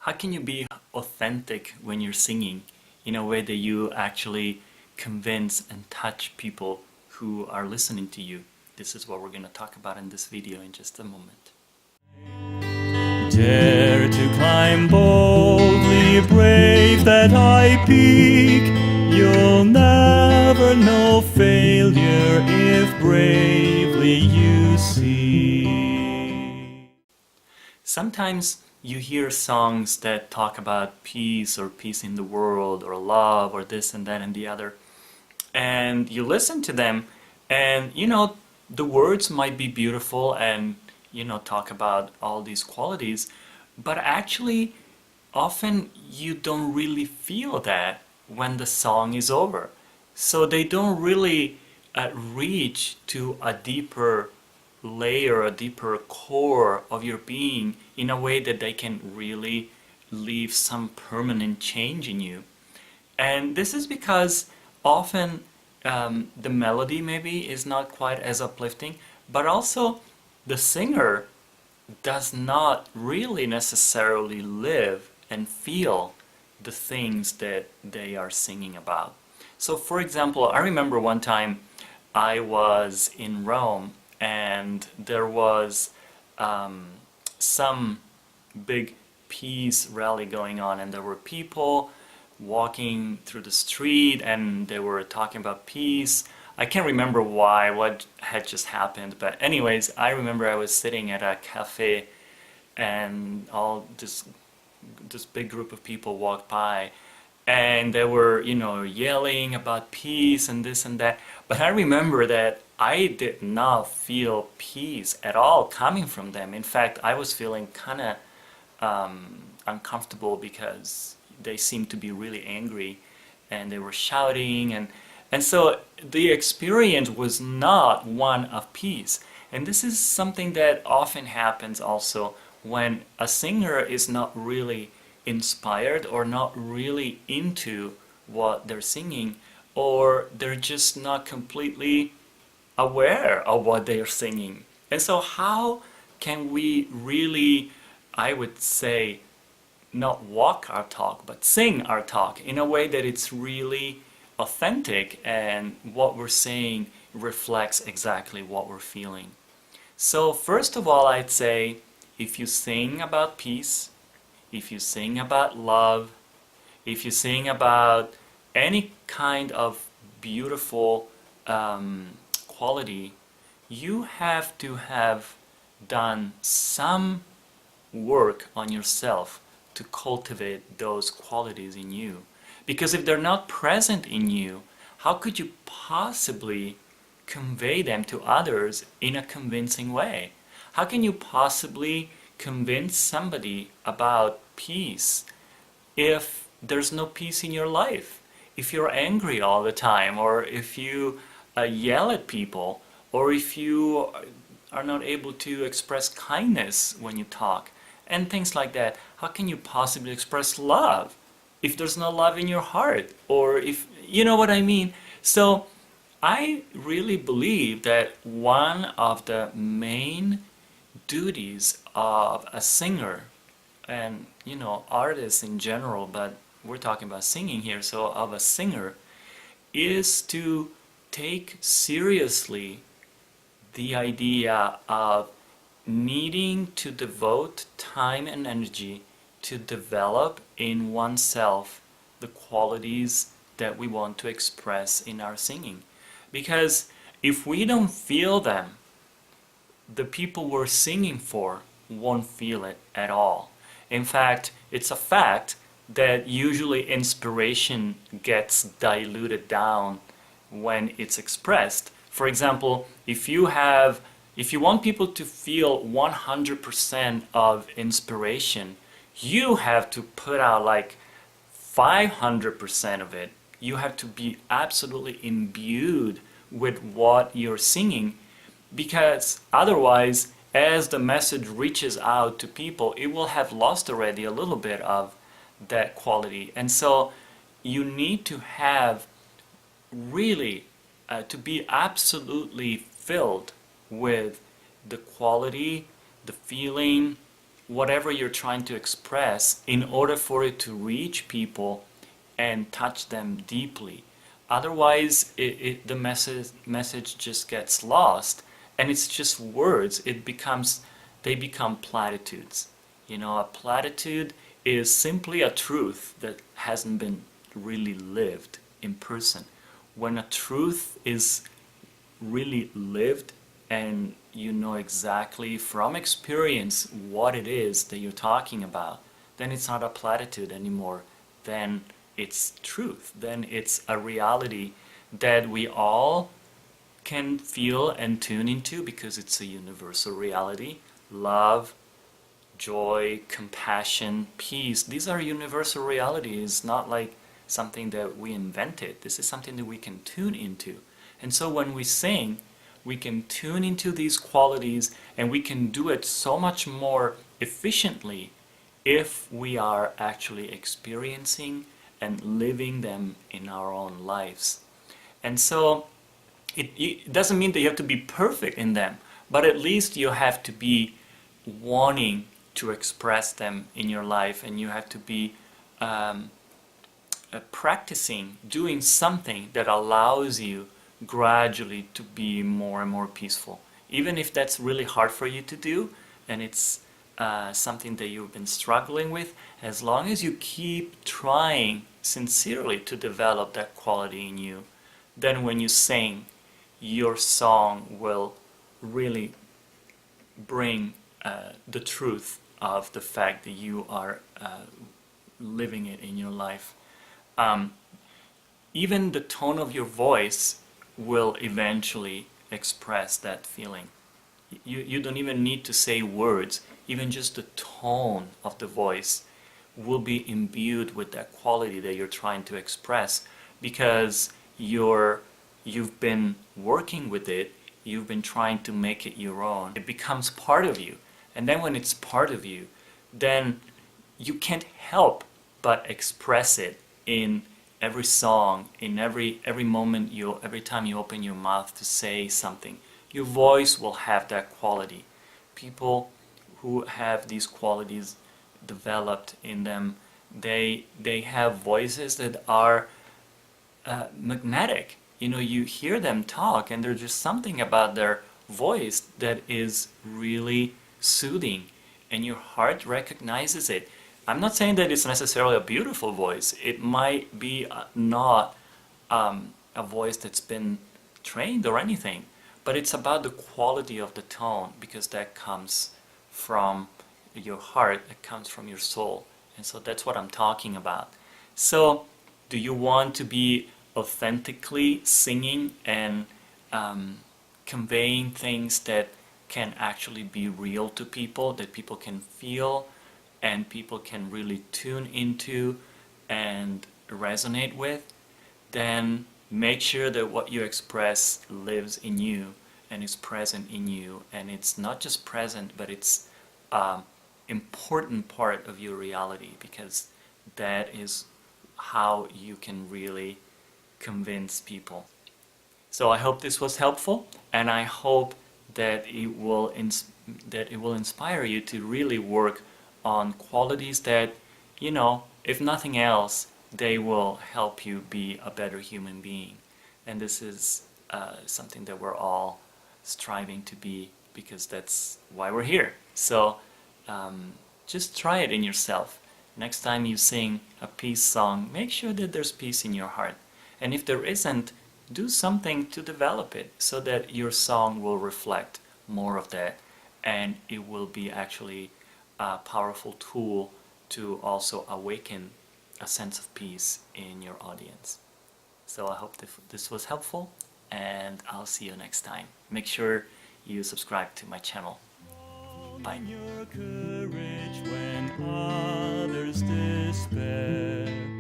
How can you be authentic when you're singing in a way that you actually convince and touch people who are listening to you? This is what we're going to talk about in this video in just a moment. Dare to climb boldly, brave that high peak. You'll never know failure if bravely you seek. Sometimes you hear songs that talk about peace or peace in the world or love or this and that and the other, and you listen to them and the words might be beautiful and talk about all these qualities, but actually often you don't really feel that when the song is over. So they don't really reach to a deeper layer, a deeper core of your being in a way that they can really leave some permanent change in you. And this is because often the melody maybe is not quite as uplifting, but also the singer does not really necessarily live and feel the things that they are singing about. So for example, I remember one time I was in Rome and there was some big peace rally going on, and there were people walking through the street and they were talking about peace. I can't remember what had just happened, but anyways, I remember I was sitting at a cafe and all this big group of people walked by and they were yelling about peace and this and that, but I remember that I did not feel peace at all coming from them. In fact, I was feeling kind of uncomfortable because they seemed to be really angry and they were shouting, and so the experience was not one of peace. And this is something that often happens also when a singer is not really inspired or not really into what they're singing, or they're just not completely aware of what they are singing. And so how can we really, I would say, not walk our talk, but sing our talk in a way that it's really authentic and what we're saying reflects exactly what we're feeling? So first of all, I'd say if you sing about peace, if you sing about love, if you sing about any kind of beautiful quality, you have to have done some work on yourself to cultivate those qualities in you. Because if they're not present in you, how could you possibly convey them to others in a convincing way? How can you possibly convince somebody about peace if there's no peace in your life? If you're angry all the time, or if you yell at people, or if you are not able to express kindness when you talk, and things like that, how can you possibly express love if there's no love in your heart? Or if, you know what I mean? So I really believe that one of the main duties of a singer, and artists in general, but we're talking about singing here, so of a singer, is to take seriously the idea of needing to devote time and energy to develop in oneself the qualities that we want to express in our singing. Because if we don't feel them, the people we're singing for won't feel it at all. In fact, it's a fact that usually inspiration gets diluted down when it's expressed. For example, if you want people to feel 100% of inspiration, you have to put out like 500% of it. You have to be absolutely imbued with what you're singing, because otherwise, as the message reaches out to people, it will have lost already a little bit of that quality. And so you need to have really to be absolutely filled with the quality, the feeling, whatever you're trying to express in order for it to reach people and touch them deeply. Otherwise, the message just gets lost, and it's just words. They become platitudes. You know, a platitude is simply a truth that hasn't been really lived in person. When a truth is really lived and you know exactly from experience what it is that you're talking about, then it's not a platitude anymore. Then it's truth. Then it's a reality that we all can feel and tune into because it's a universal reality. Love, joy, compassion, peace, these are universal realities, not like something that we invented. This is something that we can tune into. And so when we sing, we can tune into these qualities, and we can do it so much more efficiently if we are actually experiencing and living them in our own lives. And so it doesn't mean that you have to be perfect in them, but at least you have to be wanting to express them in your life, and you have to be practicing doing something that allows you gradually to be more and more peaceful. Even if that's really hard for you to do, and it's something that you've been struggling with, as long as you keep trying sincerely to develop that quality in you, then when you sing, your song will really bring the truth of the fact that you are living it in your life. Even the tone of your voice will eventually express that feeling. You don't even need to say words. Even just the tone of the voice will be imbued with that quality that you're trying to express, because you've been working with it, you've been trying to make it your own. It becomes part of you. And then when it's part of you, then you can't help but express it in every song, in every moment, every time you open your mouth to say something. Your voice will have that quality. People who have these qualities developed in them, they have voices that are magnetic. You know, you hear them talk, and there's just something about their voice that is really soothing, and your heart recognizes it. I'm not saying that it's necessarily a beautiful voice. It might be not a voice that's been trained or anything, but it's about the quality of the tone, because that comes from your heart, it comes from your soul. And so that's what I'm talking about. So do you want to be authentically singing and conveying things that can actually be real to people, that people can feel and people can really tune into and resonate with? Then make sure that what you express lives in you and is present in you, and it's not just present, but it's important part of your reality, because that is how you can really convince people. So I hope this was helpful, and I hope that it will inspire you to really work on qualities that, you know, if nothing else, they will help you be a better human being. And this is something that we're all striving to be, because that's why we're here. So just try it in yourself. Next time you sing a peace song, make sure that there's peace in your heart. And if there isn't, do something to develop it so that your song will reflect more of that, and it will be actually a powerful tool to also awaken a sense of peace in your audience. So I hope this was helpful, and I'll see you next time. Make sure you subscribe to my channel. Bye. Your courage when others despair.